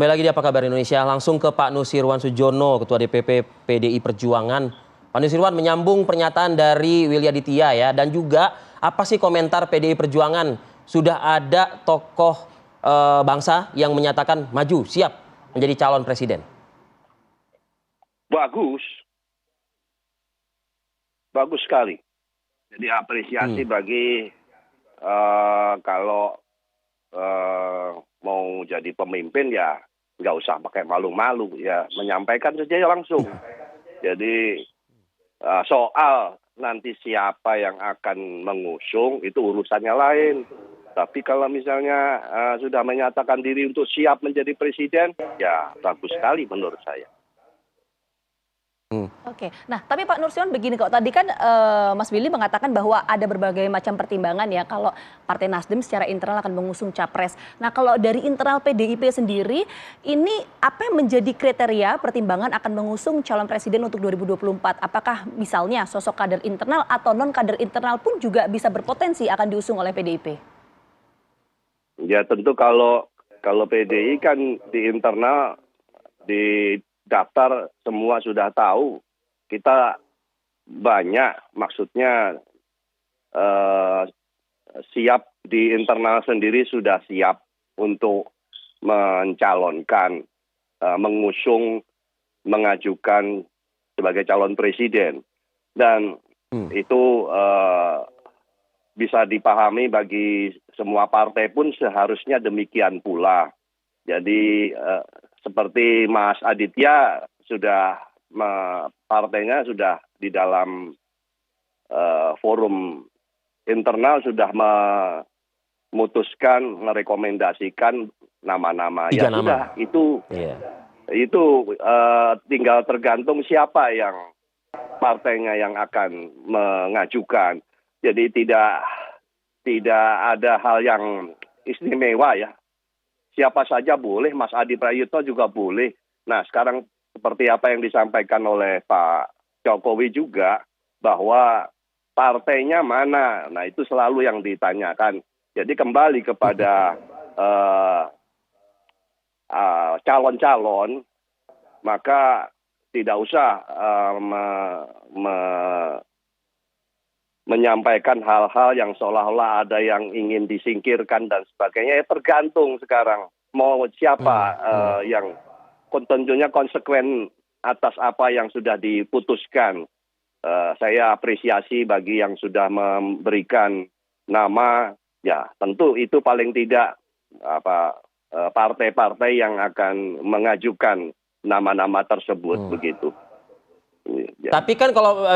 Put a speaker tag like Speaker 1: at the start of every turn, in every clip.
Speaker 1: Kembali lagi di Apa Kabar Indonesia, langsung ke Pak Nusirwan Sujono, Ketua DPP PDI Perjuangan. Pak Nusirwan menyambung pernyataan dari Willy Aditya ya, dan juga apa sih komentar PDI Perjuangan? Sudah ada tokoh bangsa yang menyatakan maju, siap menjadi calon presiden.
Speaker 2: Bagus, bagus sekali. Jadi apresiasi bagi kalau mau jadi pemimpin ya nggak usah pakai malu-malu ya, menyampaikan saja langsung. Jadi soal nanti siapa yang akan mengusung itu urusannya lain. Tapi kalau misalnya sudah menyatakan diri untuk siap menjadi presiden, ya bagus sekali menurut saya.
Speaker 3: Oke, nah tapi Pak Nusirwan begini kok, tadi kan Mas Willy mengatakan bahwa ada berbagai macam pertimbangan ya kalau Partai Nasdem secara internal akan mengusung capres. Nah kalau dari internal PDIP sendiri, ini apa yang menjadi kriteria pertimbangan akan mengusung calon presiden untuk 2024? Apakah misalnya sosok kader internal atau non kader internal pun juga bisa berpotensi akan diusung oleh PDIP?
Speaker 2: Ya tentu kalau PDI kan di internal, di daftar semua sudah tahu, kita banyak maksudnya siap di internal sendiri sudah siap untuk mencalonkan, mengusung, mengajukan sebagai calon presiden. Dan itu bisa dipahami bagi semua partai pun seharusnya demikian pula. Jadi seperti Mas Aditya sudah partainya sudah di dalam forum internal sudah memutuskan, merekomendasikan nama-nama. Ya sudah, itu tinggal tergantung siapa yang partainya yang akan mengajukan. Jadi tidak ada hal yang istimewa ya. Siapa saja boleh, Mas Adi Prayitno juga boleh. Nah sekarang seperti apa yang disampaikan oleh Pak Jokowi juga, bahwa partainya mana, nah itu selalu yang ditanyakan. Jadi kembali kepada calon-calon, maka tidak usah menyampaikan hal-hal yang seolah-olah ada yang ingin disingkirkan dan sebagainya. Ya tergantung sekarang mau siapa yang tentunya konsekuen atas apa yang sudah diputuskan. Saya apresiasi bagi yang sudah memberikan nama, ya tentu itu paling tidak partai-partai yang akan mengajukan nama-nama tersebut begitu.
Speaker 1: Ya. Tapi kan kalau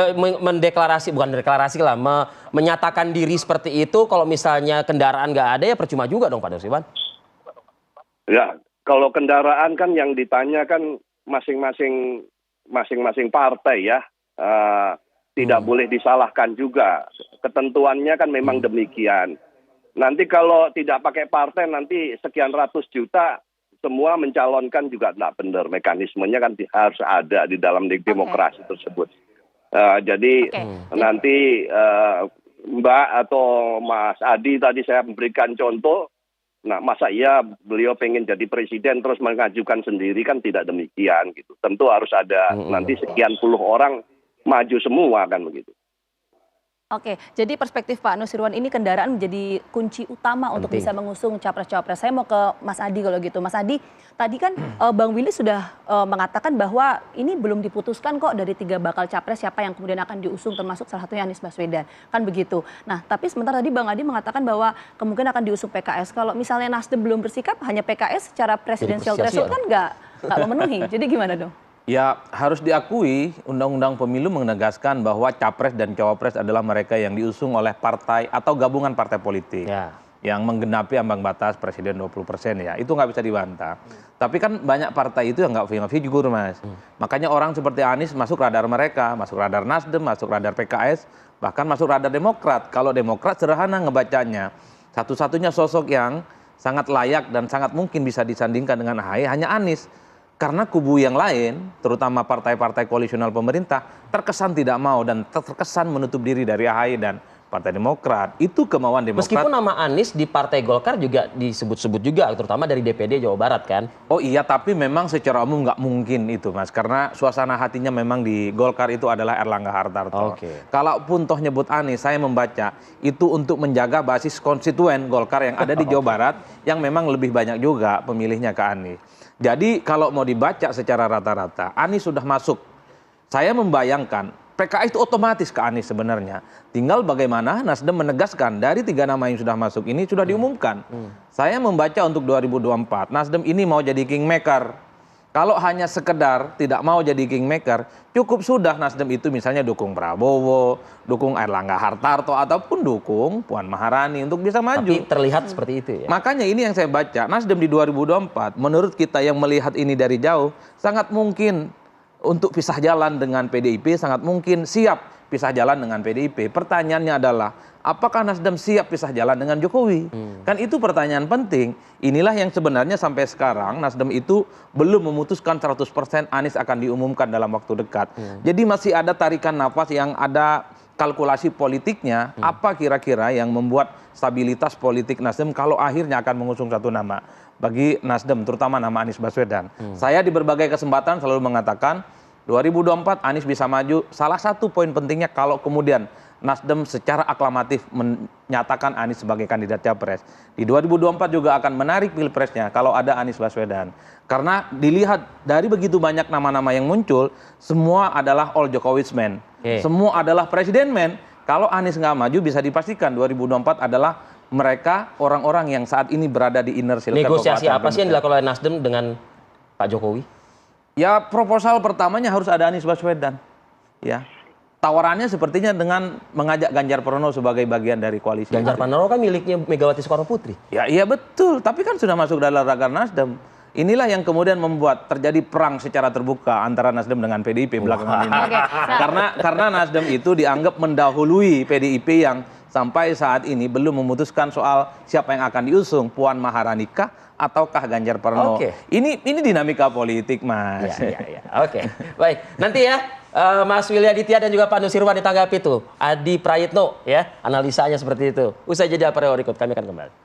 Speaker 1: menyatakan diri seperti itu, kalau misalnya kendaraan nggak ada ya percuma juga dong Pak Nusirwan.
Speaker 2: Ya, kalau kendaraan kan yang ditanya kan masing-masing partai ya, tidak boleh disalahkan juga. Ketentuannya kan memang demikian. Nanti kalau tidak pakai partai nanti sekian ratus juta semua mencalonkan juga tidak benar. Mekanismenya kan harus ada di dalam demokrasi tersebut. Jadi nanti Mbak atau Mas Adi tadi saya memberikan contoh, nah masa iya beliau pengen jadi presiden terus mengajukan sendiri, kan tidak demikian gitu. Tentu harus ada nanti sekian puluh orang maju semua kan begitu.
Speaker 3: Oke, jadi perspektif Pak Nusirwan ini kendaraan menjadi kunci utama untuk bisa mengusung capres-cawapres. Saya mau ke Mas Adi kalau gitu. Mas Adi, tadi kan Bang Willy sudah mengatakan bahwa ini belum diputuskan kok dari 3 bakal capres siapa yang kemudian akan diusung, termasuk salah satunya Anies Baswedan. Kan begitu. Nah, tapi sementara tadi Bang Adi mengatakan bahwa kemungkinan akan diusung PKS. Kalau misalnya Nasdem belum bersikap, hanya PKS secara presidensial threshold kan nggak memenuhi. Jadi gimana dong?
Speaker 4: Ya harus diakui Undang-Undang Pemilu menegaskan bahwa capres dan cawapres adalah mereka yang diusung oleh partai atau gabungan partai politik yang menggenapi ambang batas presiden 20% ya. Itu nggak bisa dibantah. Tapi kan banyak partai itu yang nggak figur Mas. Makanya orang seperti Anies masuk radar mereka, masuk radar Nasdem, masuk radar PKS, bahkan masuk radar Demokrat. Kalau Demokrat sederhana ngebacanya, satu-satunya sosok yang sangat layak dan sangat mungkin bisa disandingkan dengan AHY hanya Anies. Karena kubu yang lain, terutama partai-partai koalisional pemerintah, terkesan tidak mau dan terkesan menutup diri dari AHY dan Partai Demokrat. Itu kemauan Demokrat.
Speaker 1: Meskipun nama Anies di Partai Golkar juga disebut-sebut juga, terutama dari DPD Jawa Barat kan.
Speaker 4: Oh iya, tapi memang secara umum nggak mungkin itu, Mas. Karena suasana hatinya memang di Golkar itu adalah Erlangga Hartarto. Kalaupun toh nyebut Anies, saya membaca itu untuk menjaga basis konstituen Golkar yang ada di Jawa Barat, yang memang lebih banyak juga pemilihnya ke Anies. Jadi kalau mau dibaca secara rata-rata, Anies sudah masuk. Saya membayangkan PKS itu otomatis ke Anies sebenarnya. Tinggal bagaimana Nasdem menegaskan dari 3 nama yang sudah masuk ini sudah diumumkan. Saya membaca untuk 2024, Nasdem ini mau jadi kingmaker. Kalau hanya sekedar tidak mau jadi kingmaker, cukup sudah Nasdem itu misalnya dukung Prabowo, dukung Erlangga Hartarto, ataupun dukung Puan Maharani untuk bisa maju.
Speaker 1: Tapi terlihat seperti itu ya.
Speaker 4: Makanya ini yang saya baca, Nasdem di 2024, menurut kita yang melihat ini dari jauh, sangat mungkin untuk pisah jalan dengan PDIP, sangat mungkin siap pisah jalan dengan PDIP. Pertanyaannya adalah, apakah Nasdem siap pisah jalan dengan Jokowi? Kan itu pertanyaan penting. Inilah yang sebenarnya sampai sekarang Nasdem itu belum memutuskan 100% Anies akan diumumkan dalam waktu dekat. Jadi masih ada tarikan nafas, yang ada kalkulasi politiknya, apa kira-kira yang membuat stabilitas politik Nasdem kalau akhirnya akan mengusung satu nama. Bagi Nasdem, terutama nama Anies Baswedan. Saya di berbagai kesempatan selalu mengatakan 2024 Anies bisa maju. Salah satu poin pentingnya kalau kemudian Nasdem secara aklamatif menyatakan Anies sebagai kandidat capres. Di 2024 juga akan menarik pilpresnya kalau ada Anies Baswedan. Karena dilihat dari begitu banyak nama-nama yang muncul, semua adalah all Jokowi's men. Semua adalah presiden men. Kalau Anies nggak maju, bisa dipastikan 2024 adalah mereka orang-orang yang saat ini berada di inner circle.
Speaker 1: Negosiasi apa sih yang dilakukan oleh Nasdem dengan Pak Jokowi?
Speaker 4: Ya, proposal pertamanya harus ada Anies Baswedan. Ya, tawarannya sepertinya dengan mengajak Ganjar Pranowo sebagai bagian dari koalisi.
Speaker 1: Ganjar Pranowo kan miliknya Megawati Soekarno Putri.
Speaker 4: Ya, iya betul. Tapi kan sudah masuk dalam raker Nasdem. Inilah yang kemudian membuat terjadi perang secara terbuka antara Nasdem dengan PDIP belakangan ini. Karena Nasdem itu dianggap mendahului PDIP yang sampai saat ini belum memutuskan soal siapa yang akan diusung, Puan Maharani kah ataukah Ganjar Pranowo. Ini dinamika politik, Mas.
Speaker 1: Oke. Baik. Nanti ya Mas Willy Aditya dan juga Pak Nusirwan ditanggapi tuh. Adi Prayitno ya, analisanya seperti itu. Usai jeda Pak Berikut kami akan kembali.